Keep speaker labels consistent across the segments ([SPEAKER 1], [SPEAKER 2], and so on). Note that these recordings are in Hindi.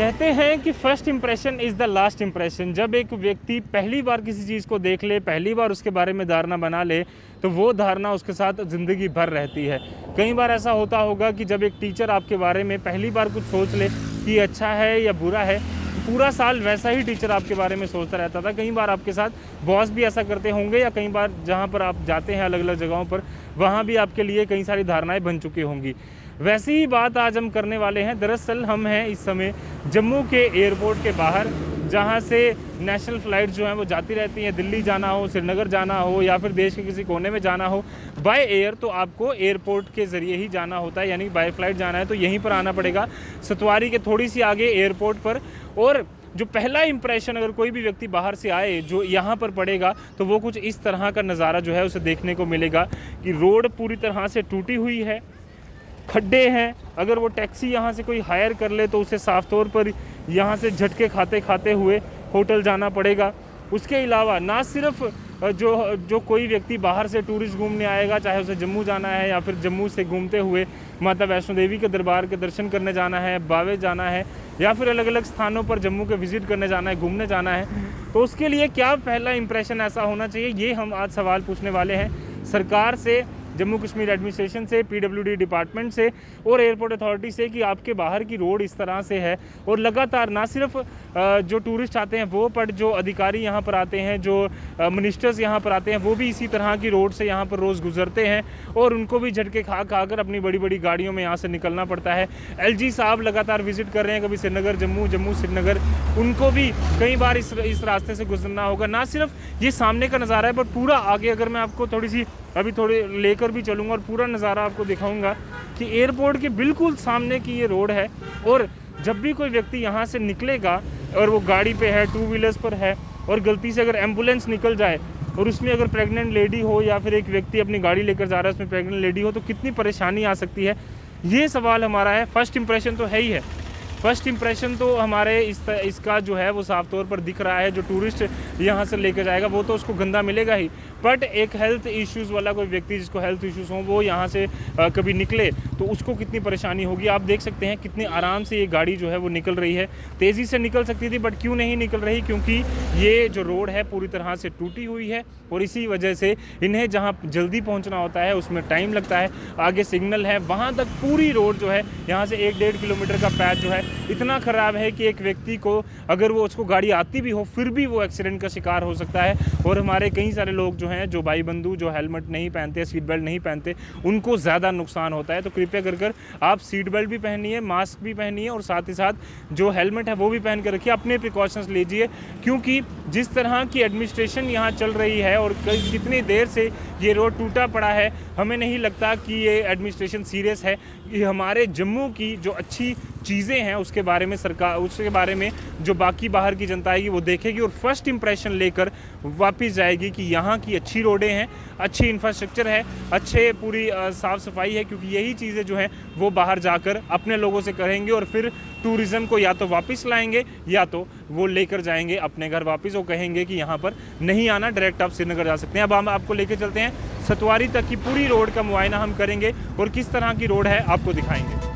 [SPEAKER 1] कहते हैं कि first impression is the last impression. जब एक व्यक्ति पहली बार किसी चीज़ को देख ले, पहली बार उसके बारे में धारणा बना ले, तो वो धारणा उसके साथ ज़िंदगी भर रहती है। कई बार ऐसा होता होगा कि जब एक टीचर आपके बारे में पहली बार कुछ सोच ले कि अच्छा है या बुरा है, पूरा साल वैसा ही टीचर आपके बारे में सोचता रहता था। कई बार आपके साथ बॉस भी ऐसा करते होंगे, या कई बार जहाँ पर आप जाते हैं अलग अलग जगहों पर, वहाँ भी आपके लिए कई सारी धारणाएँ बन चुकी होंगी। वैसी ही बात आज हम करने वाले हैं। दरअसल हम हैं इस समय जम्मू के एयरपोर्ट के बाहर, जहां से नेशनल फ़्लाइट जो हैं वो जाती रहती हैं। दिल्ली जाना हो, श्रीनगर जाना हो, या फिर देश के किसी कोने में जाना हो बाय एयर, तो आपको एयरपोर्ट के ज़रिए ही जाना होता है। यानी बाय फ्लाइट जाना है तो यहीं पर आना पड़ेगा, सतवारी के थोड़ी सी आगे एयरपोर्ट पर। और जो पहला इंप्रेशन अगर कोई भी व्यक्ति बाहर से आए जो यहाँ पर पड़ेगा, तो वो कुछ इस तरह का नज़ारा जो है उसे देखने को मिलेगा कि रोड पूरी तरह से टूटी हुई है, खड्डे हैं। अगर वो टैक्सी यहाँ से कोई हायर कर ले तो उसे साफ तौर पर यहाँ से झटके खाते खाते हुए होटल जाना पड़ेगा। उसके अलावा ना सिर्फ जो कोई व्यक्ति बाहर से टूरिस्ट घूमने आएगा, चाहे उसे जम्मू जाना है या फिर जम्मू से घूमते हुए माता वैष्णो देवी के दरबार के दर्शन करने जाना है, बावे जाना है, या फिर अलग अलग स्थानों पर जम्मू के विज़िट करने जाना है, घूमने जाना है, तो उसके लिए क्या पहला इंप्रेशन ऐसा होना चाहिए, ये हम आज सवाल पूछने वाले हैं सरकार से, जम्मू कश्मीर एडमिनिस्ट्रेशन से, पीडब्ल्यूडी डिपार्टमेंट से और एयरपोर्ट अथॉरिटी से, कि आपके बाहर की रोड इस तरह से है। और लगातार ना सिर्फ जो टूरिस्ट आते हैं वो, पर जो अधिकारी यहाँ पर आते हैं, जो मिनिस्टर्स यहाँ पर आते हैं, वो भी इसी तरह की रोड से यहाँ पर रोज़ गुजरते हैं, और उनको भी झटके खा कर अपनी बड़ी बड़ी गाड़ियों में यहाँ से निकलना पड़ता है। एलजी साहब लगातार विजिट कर रहे हैं, कभी श्रीनगर जम्मू, जम्मू श्रीनगर, उनको भी कई बार इस रास्ते से गुजरना होगा। ना सिर्फ ये सामने का नज़ारा है, बट पूरा आगे अगर मैं आपको अभी थोड़े लेकर भी चलूँगा और पूरा नज़ारा आपको दिखाऊंगा कि एयरपोर्ट के बिल्कुल सामने की ये रोड है। और जब भी कोई व्यक्ति यहाँ से निकलेगा और वो गाड़ी पे है, 2 व्हीलर्स पर है, और गलती से अगर एम्बुलेंस निकल जाए और उसमें अगर प्रेग्नेंट लेडी हो, या फिर एक व्यक्ति अपनी गाड़ी लेकर जा रहा है उसमें प्रेग्नेंट लेडी हो, तो कितनी परेशानी आ सकती है। ये सवाल हमारा है। फर्स्ट इंप्रेशन तो है ही है। फर्स्ट इंप्रेशन तो हमारे इसका जो है वो साफ तौर पर दिख रहा है। जो टूरिस्ट यहाँ से लेकर जाएगा वो तो उसको गंदा मिलेगा ही, बट एक हेल्थ इश्यूज़ वाला कोई व्यक्ति जिसको हेल्थ इश्यूज़ हों, वो यहाँ से कभी निकले तो उसको कितनी परेशानी होगी। आप देख सकते हैं कितनी आराम से ये गाड़ी जो है वो निकल रही है। तेज़ी से निकल सकती थी, बट क्यों नहीं निकल रही, क्योंकि ये जो रोड है पूरी तरह से टूटी हुई है, और इसी वजह से इन्हें जहाँ जल्दी पहुँचना होता है उसमें टाइम लगता है। आगे सिग्नल है, वहाँ तक पूरी रोड जो है, यहाँ से 1-1.5 किलोमीटर का पैच जो है इतना ख़राब है कि एक व्यक्ति को, अगर वो उसको गाड़ी आती भी हो, फिर भी वो एक्सीडेंट का शिकार हो सकता है। और हमारे कई सारे लोग जो हैं, जो भाई बंधु जो हेलमेट नहीं पहनते, सीट बेल्ट नहीं पहनते, उनको ज़्यादा नुकसान होता है। तो कृपया कर आप सीट बेल्ट भी पहनिए, मास्क भी पहनिए, और साथ ही साथ जो हेलमेट है वो भी पहन कर रखिए। अपने प्रिकॉशंस लीजिए, क्योंकि जिस तरह की एडमिनिस्ट्रेशन यहाँ चल रही है और कितनी देर से ये रोड टूटा पड़ा है, हमें नहीं लगता कि ये एडमिनिस्ट्रेशन सीरियस है कि हमारे जम्मू की जो अच्छी चीज़ें हैं उसके बारे में सरकार, उसके बारे में जो बाकी बाहर की जनता आएगी वो देखेगी और फर्स्ट इंप्रेशन लेकर वापस जाएगी कि यहाँ की अच्छी रोडें हैं, अच्छी इंफ्रास्ट्रक्चर है, अच्छे पूरी साफ़ सफाई है। क्योंकि यही चीज़ें जो हैं वो बाहर जाकर अपने लोगों से करेंगे, और फिर टूरिज़्म को या तो वापस लाएंगे या तो वो लेकर जाएंगे अपने घर वापस। वो कहेंगे कि यहाँ पर नहीं आना, डायरेक्ट आप श्रीनगर जा सकते हैं। अब हम आपको लेकर चलते हैं सतवारी तक की पूरी रोड का मुआयना हम करेंगे और किस तरह की रोड है आपको दिखाएंगे।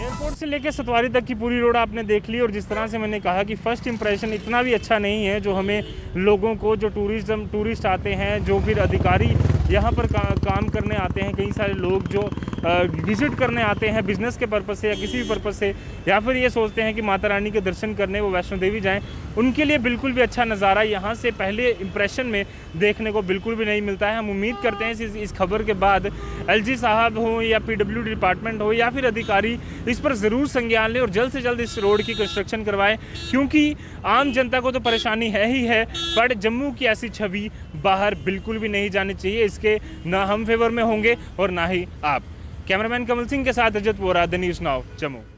[SPEAKER 1] एयरपोर्ट से लेकर सतवारी तक की पूरी रोड आपने देख ली, और जिस तरह से मैंने कहा कि फ़र्स्ट इंप्रेशन इतना भी अच्छा नहीं है जो हमें लोगों को, जो टूरिस्ट आते हैं, जो फिर अधिकारी यहाँ पर काम करने आते हैं, कई सारे लोग जो विज़िट करने आते हैं बिज़नेस के पर्पज़ से या किसी भी पर्पज़ से, या फिर ये सोचते हैं कि माता रानी के दर्शन करने वो वैष्णो देवी जाएँ, उनके लिए बिल्कुल भी अच्छा नज़ारा यहाँ से पहले इंप्रेशन में देखने को बिल्कुल भी नहीं मिलता है। हम उम्मीद करते हैं इस खबर के बाद एलजी साहब हों या पीडब्ल्यूडी डिपार्टमेंट हो या फिर अधिकारी इस पर ज़रूर संज्ञान लें और जल्द से जल्द इस रोड की कंस्ट्रक्शन करवाएं, क्योंकि आम जनता को तो परेशानी है ही है, बट जम्मू की ऐसी छवि बाहर बिल्कुल भी नहीं जानी चाहिए। इसके ना हम फेवर में होंगे और ना ही आप। कैमरामैन कमल सिंह के साथ Ajat Vora, the news now, Jammu.